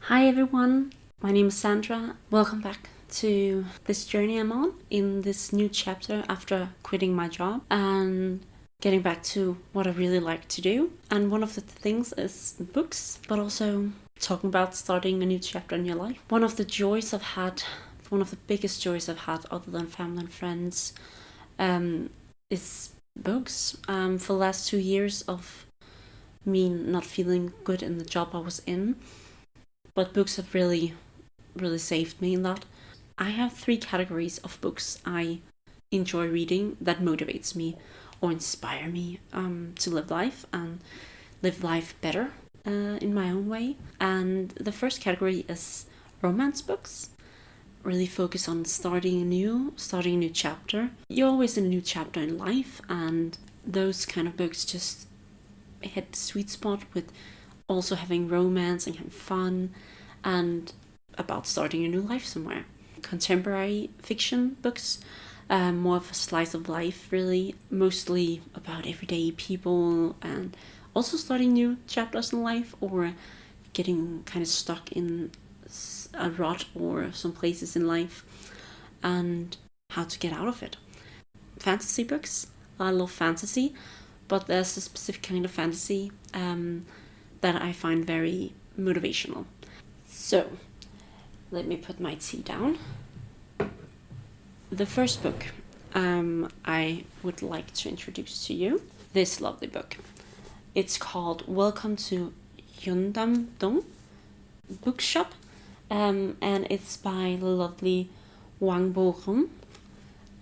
Hi everyone, my name is Sandra. Welcome back to this journey I'm on in this new chapter after quitting my job and getting back to what I really like to do. And one of the things is books, but also talking about starting a new chapter in your life. One of the biggest joys I've had other than family and friends is books. For the last 2 years of me not feeling good in the job I was in, but books have really saved me in that. I have 3 categories of books I enjoy reading that motivates me or inspire me to live life and live life better in my own way. And the first category is romance books. Really focus on starting a new chapter. You're always in a new chapter in life, and those kind of books just hit the sweet spot with also having romance and having fun and about starting a new life somewhere. Contemporary fiction books, more of a slice of life, really, mostly about everyday people and also starting new chapters in life or getting kind of stuck in a rut or some places in life and how to get out of it. Fantasy books, I love fantasy, but there's a specific kind of fantasy that I find very motivational. So, let me put my tea down. The first book I would like to introduce to you, this lovely book. It's called Welcome to Hynam-Dong Bookshop, and it's by the lovely Hwang Bo-Reum.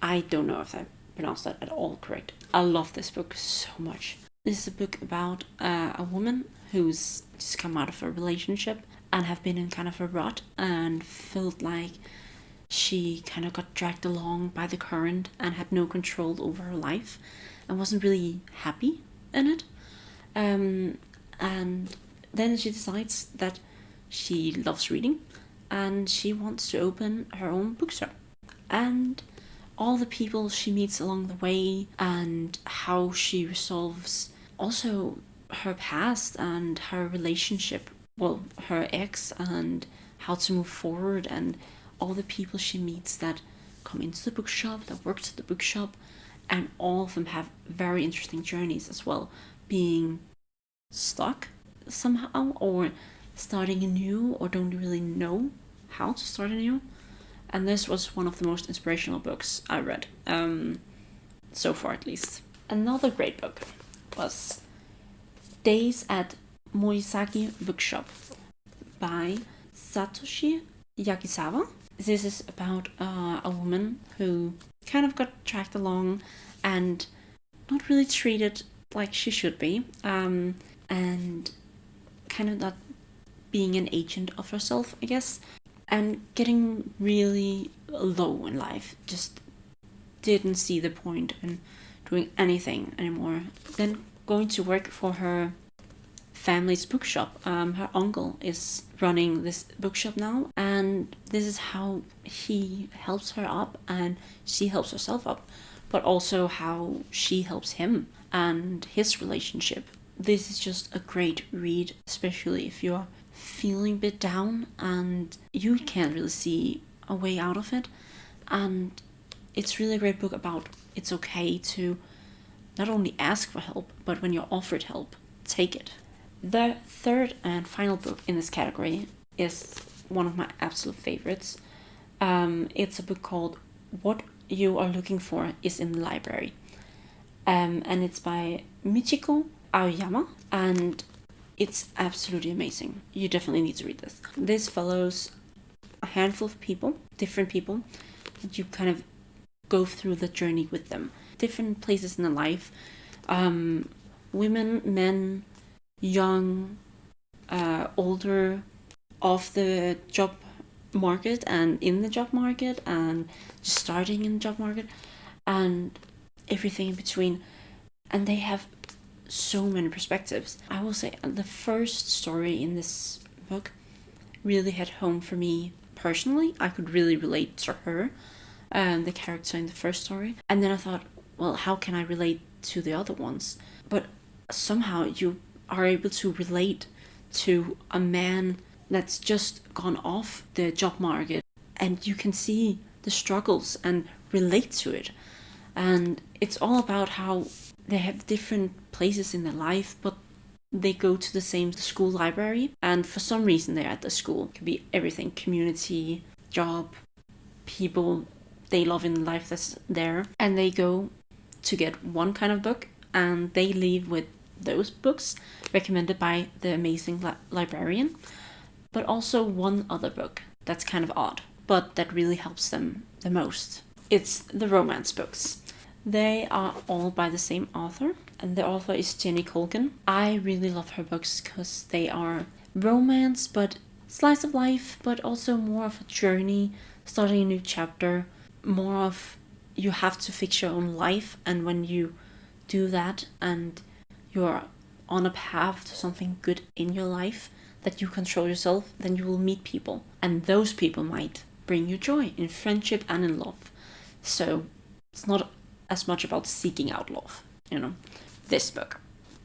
I don't know if I pronounced that at all correct. I love this book so much. This is a book about a woman who's just come out of a relationship and have been in kind of a rut and felt like she kind of got dragged along by the current and had no control over her life and wasn't really happy in it. And then she decides that she loves reading and she wants to open her own bookshop. And all the people she meets along the way and how she resolves also her past and her relationship, her ex, and how to move forward, and all the people she meets that come into the bookshop, that works at the bookshop, and all of them have very interesting journeys as well, being stuck somehow or starting anew or don't really know how to start anew. And this was one of the most inspirational books I read, so far at least. Another great book was Days at Morisaki Bookshop by Satoshi Yagisawa. This is about a woman who kind of got dragged along and not really treated like she should be, and kind of not being an agent of herself, I guess, and getting really low in life. Just didn't see the point in doing anything anymore. Then going to work for her family's bookshop. Her uncle is running this bookshop now, and this is how he helps her up and she helps herself up, but also how she helps him and his relationship. This is just a great read, especially if you're feeling a bit down and you can't really see a way out of it. And it's really a great book about it's okay to not only ask for help, but when you're offered help, take it. The third and final book in this category is one of my absolute favorites. It's a book called What You Are Looking For Is in the Library. And it's by Michiko Aoyama, and it's absolutely amazing. You definitely need to read this. This follows a handful of people, different people, and you kind of go through the journey with them. Different places in their life. Women, men, young, older, off the job market and in the job market and just starting in the job market and everything in between. And they have so many perspectives. I will say the first story in this book really hit home for me personally. I could really relate to her, the character in the first story. And then I thought, well, how can I relate to the other ones? But somehow you are able to relate to a man that's just gone off the job market, and you can see the struggles and relate to it. And it's all about how they have different places in their life, but they go to the same school library, and for some reason they're at the school. It could be everything: community, job, people they love in life that's there. And they go to get one kind of book, and they leave with those books recommended by the amazing librarian, but also one other book that's kind of odd, but that really helps them the most. It's the romance books. They are all by the same author, and the author is Jenny Colgan. I really love her books because they are romance, but slice of life, but also more of a journey, starting a new chapter, more of you have to fix your own life, and when you do that and you're on a path to something good in your life, that you control yourself, then you will meet people, and those people might bring you joy in friendship and in love. So it's not as much about seeking out love, This book,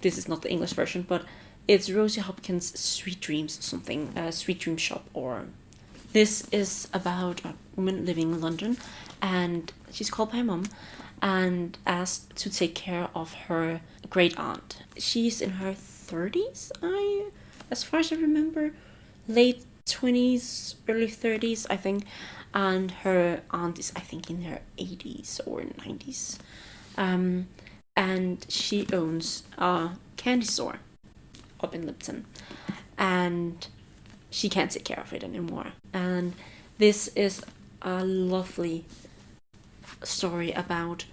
this is not the English version, but it's Rosie Hopkins' Sweet Dreams something, Sweet Dream Shop, or this is about a woman living in London, and she's called by her mom and asked to take care of her great aunt. She's in her 30s, as far as I remember, late 20s, early 30s, I think, and her aunt is, I think, in her 80s or 90s. And she owns a candy store up in Lipton, and she can't take care of it anymore. And this is a lovely story about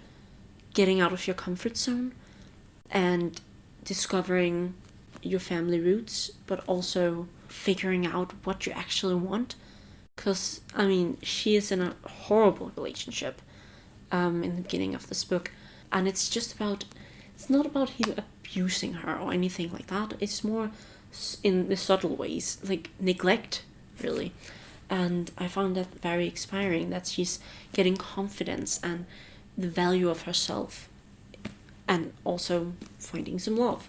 getting out of your comfort zone and discovering your family roots, but also figuring out what you actually want. Because, she is in a horrible relationship in the beginning of this book, and it's not about him abusing her or anything like that. It's more in the subtle ways, like neglect, really. And I found that very inspiring, that she's getting confidence and the value of herself, and also finding some love,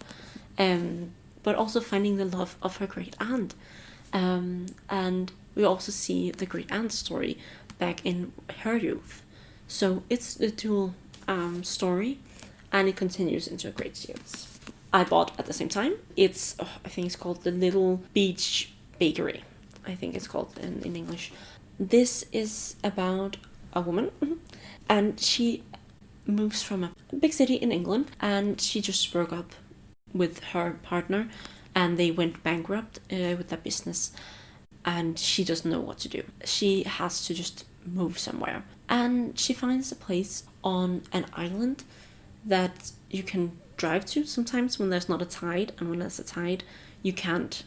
but also finding the love of her great aunt. And we also see the great aunt's story back in her youth. So it's the dual story, and it continues into a great series. I bought at the same time. I think it's called The Little Beach Bakery. I think it's called in English. This is about a woman, and she moves from a big city in England, and she just broke up with her partner, and they went bankrupt with their business, and she doesn't know what to do. She has to just move somewhere, and she finds a place on an island that you can drive to sometimes when there's not a tide, and when there's a tide you can't,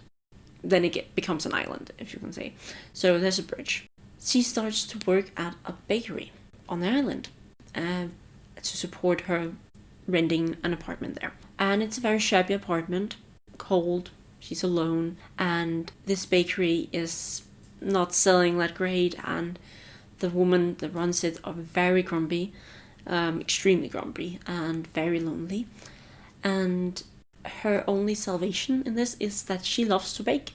then it becomes an island, if you can say. So there's a bridge. She starts to work at a bakery on the island to support her renting an apartment there. And it's a very shabby apartment, cold, she's alone, and this bakery is not selling that great, and the woman that runs it are very grumpy, extremely grumpy, and very lonely. And her only salvation in this is that she loves to bake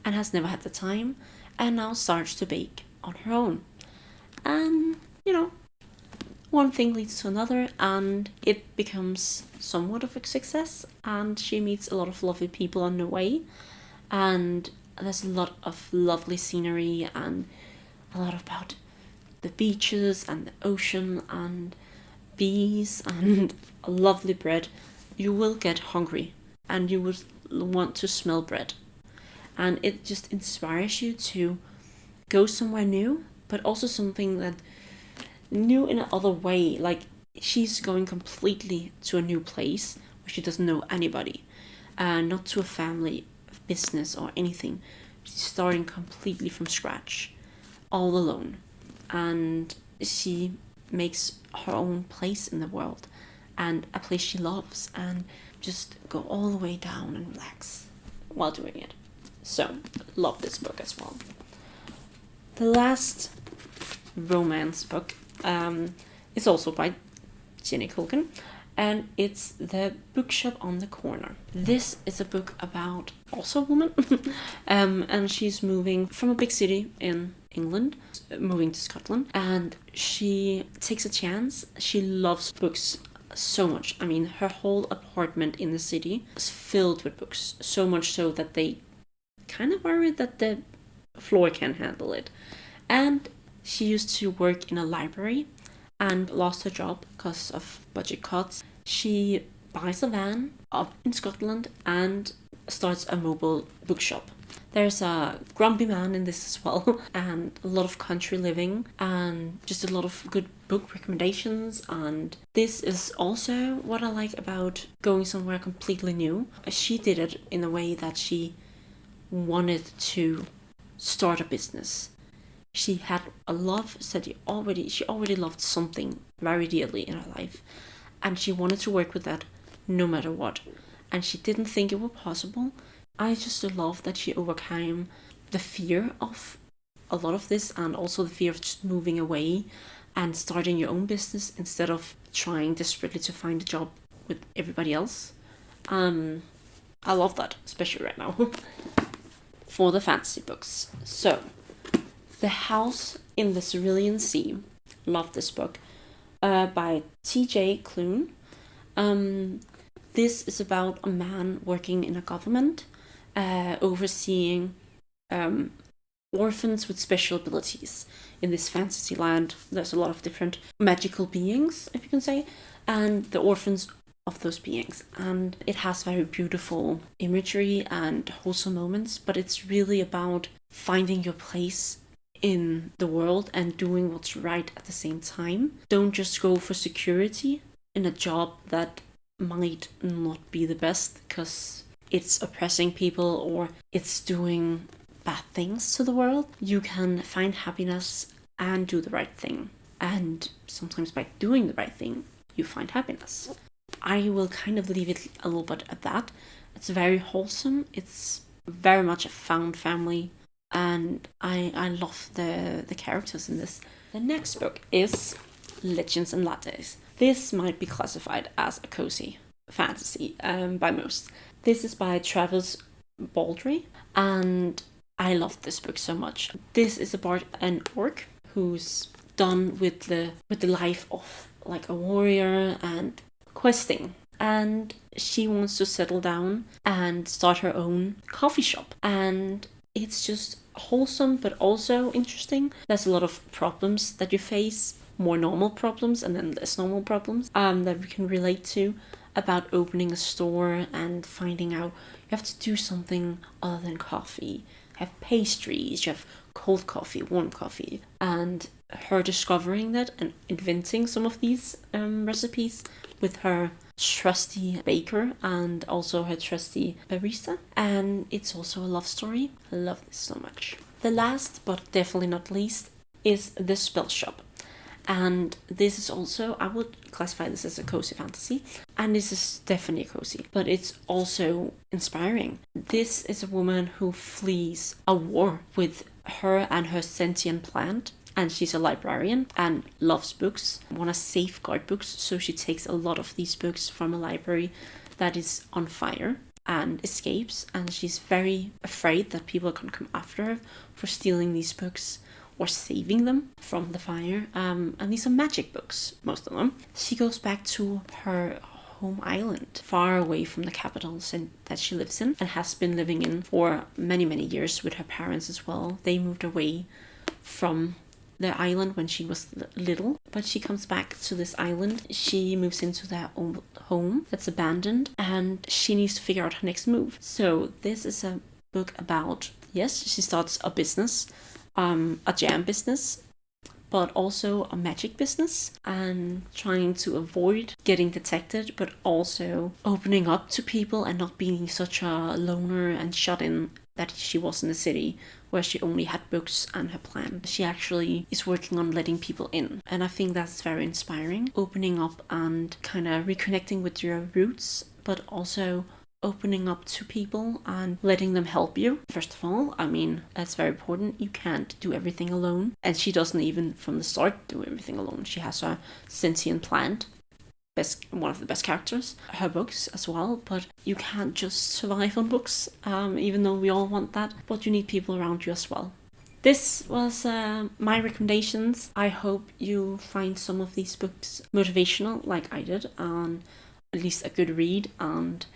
and has never had the time, and now starts to bake on her own. And, one thing leads to another, and it becomes somewhat of a success, and she meets a lot of lovely people on the way, and there's a lot of lovely scenery, and a lot about the beaches and the ocean and bees and a lovely bread. You will get hungry, and you will want to smell bread, and it just inspires you to go somewhere new, but also something that new in another way. Like, she's going completely to a new place where she doesn't know anybody, not to a family, business, or anything. She's starting completely from scratch, all alone, and she makes her own place in the world, and a place she loves, and just go all the way down and relax while doing it. So, love this book as well. The last romance book is also by Jenny Colgan, and it's The Bookshop on the Corner. This is a book about also a woman, and she's moving from a big city in England, moving to Scotland, and she takes a chance. She loves books so much. I mean, her whole apartment in the city is filled with books, so much so that they kind of worried that the floor can handle it. And she used to work in a library and lost her job because of budget cuts. She buys a van up in Scotland and starts a mobile bookshop. There's a grumpy man in this as well, and a lot of country living, and just a lot of good book recommendations. And this is also what I like about going somewhere completely new. She did it in a way that she wanted to start a business. She had a love, said she already loved something very dearly in her life, and she wanted to work with that no matter what. And she didn't think it was possible. I just love that she overcame the fear of a lot of this, and also the fear of just moving away and starting your own business instead of trying desperately to find a job with everybody else. I love that, especially right now. For the fantasy books. So, The House in the Cerulean Sea. Love this book. By T.J. Klune. This is about a man working in a government, overseeing orphans with special abilities. In this fantasy land, there's a lot of different magical beings, if you can say, and the orphans of those beings. And it has very beautiful imagery and wholesome moments, but it's really about finding your place in the world and doing what's right at the same time. Don't just go for security in a job that might not be the best because it's oppressing people or it's doing bad things to the world. You can find happiness and do the right thing. And sometimes by doing the right thing, you find happiness. I will kind of leave it a little bit at that. It's very wholesome. It's very much a found family. And I love the characters in this. The next book is Legends and Lattes. This might be classified as a cozy fantasy by most. This is by Travis Baldree, and I love this book so much. This is about an orc who's done with the life of like a warrior and questing, and she wants to settle down and start her own coffee shop. And it's just wholesome but also interesting. There's a lot of problems that you face, more normal problems and then less normal problems that we can relate to, about opening a store and finding out you have to do something other than coffee. You have pastries, you have cold coffee, warm coffee, and her discovering that and inventing some of these recipes with her trusty baker and also her trusty barista. And it's also a love story. I love this so much. The last but definitely not least is The Spellshop. And this is also, I would classify this as a cozy fantasy, and this is definitely cozy, but it's also inspiring. This is a woman who flees a war with her and her sentient plant, and she's a librarian and loves books, wants to safeguard books, so she takes a lot of these books from a library that is on fire and escapes, and she's very afraid that people are going to come after her for stealing these books or saving them from the fire. And these are magic books, most of them. She goes back to her home island, far away from the capital that she lives in and has been living in for many, many years with her parents as well. They moved away from the island when she was little, but she comes back to this island. She moves into their own home that's abandoned, and she needs to figure out her next move. So this is a book about, yes, she starts a business, a jam business, but also a magic business, and trying to avoid getting detected, but also opening up to people and not being such a loner and shut in that she was in the city where she only had books and her plan. She actually is working on letting people in, and I think that's very inspiring. Opening up and kind of reconnecting with your roots, but also opening up to people and letting them help you. First of all, I mean, that's very important. You can't do everything alone. And she doesn't even from the start do everything alone. She has a sentient plant one of the best characters. Her books as well, but you can't just survive on books, even though we all want that, but you need people around you as well. This was my recommendations. I hope you find some of these books motivational like I did, and at least a good read and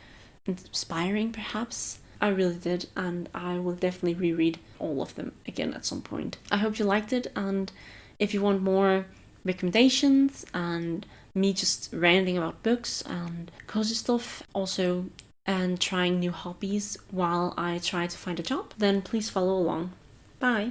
inspiring perhaps. I really did, and I will definitely reread all of them again at some point. I hope you liked it, and if you want more recommendations and me just ranting about books and cozy stuff also, and trying new hobbies while I try to find a job, then please follow along. Bye!